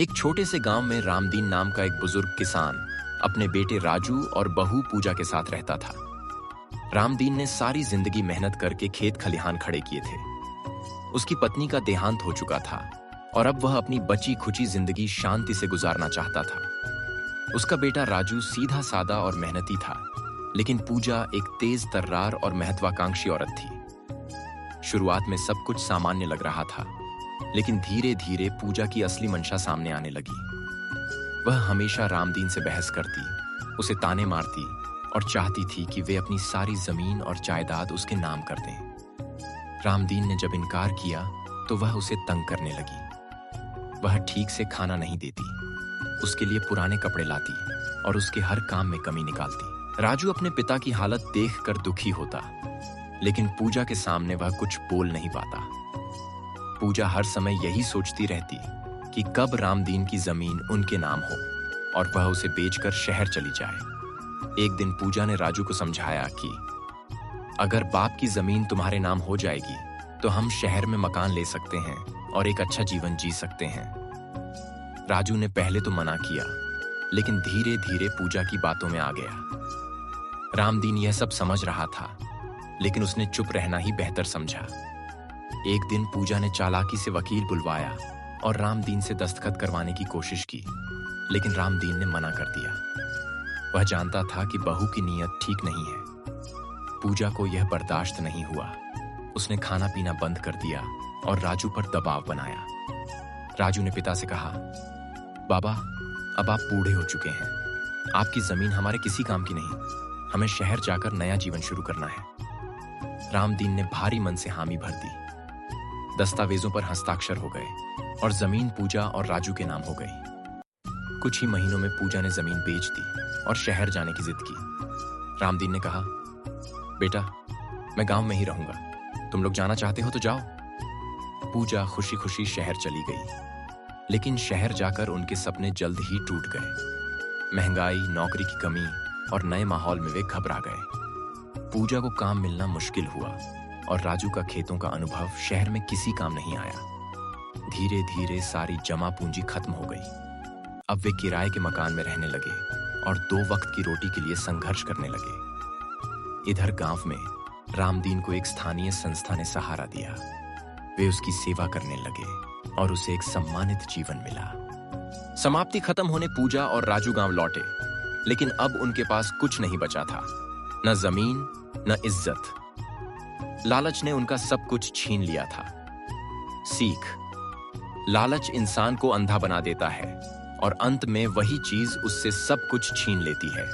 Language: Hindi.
एक छोटे से गांव में रामदीन नाम का एक बुजुर्ग किसान अपने बेटे राजू और बहू पूजा के साथ रहता था। रामदीन ने सारी जिंदगी मेहनत करके खेत खलिहान खड़े किए थे। उसकी पत्नी का देहांत हो चुका था और अब वह अपनी बची खुची जिंदगी शांति से गुजारना चाहता था। उसका बेटा राजू सीधा सादा और मेहनती था, लेकिन पूजा एक तेज तर्रार और महत्वाकांक्षी औरत थी। शुरुआत में सब कुछ सामान्य लग रहा था, लेकिन धीरे धीरे पूजा की असली मंशा सामने आने लगी। वह हमेशा रामदीन से बहस करती, उसे ताने मारती और चाहती थी कि वे अपनी सारी जमीन और जायदाद उसके नाम कर दें। रामदीन ने जब इनकार किया तो वह उसे तंग करने लगी। वह ठीक से खाना नहीं देती, उसके लिए पुराने कपड़े लाती और उसके हर काम में कमी निकालती। राजू अपने पिता की हालत देखकर दुखी होता, लेकिन पूजा के सामने वह कुछ बोल नहीं पाता। पूजा हर समय यही सोचती रहती कि कब रामदीन की जमीन उनके नाम हो और वह उसे बेचकर शहर चली जाए। एक दिन पूजा ने राजू को समझाया कि अगर बाप की जमीन तुम्हारे नाम हो जाएगी तो हम शहर में मकान ले सकते हैं और एक अच्छा जीवन जी सकते हैं। राजू ने पहले तो मना किया, लेकिन धीरे धीरे पूजा की बातों में आ गया। रामदीन यह सब समझ रहा था, लेकिन उसने चुप रहना ही बेहतर समझा। एक दिन पूजा ने चालाकी से वकील बुलवाया और रामदीन से दस्तखत करवाने की कोशिश की, लेकिन रामदीन ने मना कर दिया। वह जानता था कि बहू की नीयत ठीक नहीं है। पूजा को यह बर्दाश्त नहीं हुआ। उसने खाना पीना बंद कर दिया और राजू पर दबाव बनाया। राजू ने पिता से कहा, बाबा, अब आप बूढ़े हो चुके हैं, आपकी जमीन हमारे किसी काम की नहीं, हमें शहर जाकर नया जीवन शुरू करना है। रामदीन ने भारी मन से हामी भर दी। दस्तावेजों पर हस्ताक्षर हो गए और जमीन पूजा और राजू के नाम हो गई। कुछ ही महीनों में पूजा ने जमीन बेच दी और शहर जाने की जिद की। रामदीन ने कहा, बेटा, मैं गांव में ही रहूंगा, तुम लोग जाना चाहते हो तो जाओ। पूजा खुशी खुशी शहर चली गई, लेकिन शहर जाकर उनके सपने जल्द ही टूट गए। महंगाई, नौकरी की कमी और नए माहौल में वे घबरा गए। पूजा को काम मिलना मुश्किल हुआ और राजू का खेतों का अनुभव शहर में किसी काम नहीं आया। धीरे धीरे सारी जमा पूंजी खत्म हो गई। अब वे किराए के मकान में रहने लगे और 2 वक्त की रोटी के लिए संघर्ष करने लगे। इधर गांव में रामदीन को एक स्थानीय संस्था ने सहारा दिया। वे उसकी सेवा करने लगे और उसे एक सम्मानित जीवन मिला। समाप्ति खत्म होने पूजा और राजू गांव लौटे, लेकिन अब उनके पास कुछ नहीं बचा था, न जमीन न इज्जत। लालच ने उनका सब कुछ छीन लिया था। सीख, लालच इंसान को अंधा बना देता है और अंत में वही चीज उससे सब कुछ छीन लेती है।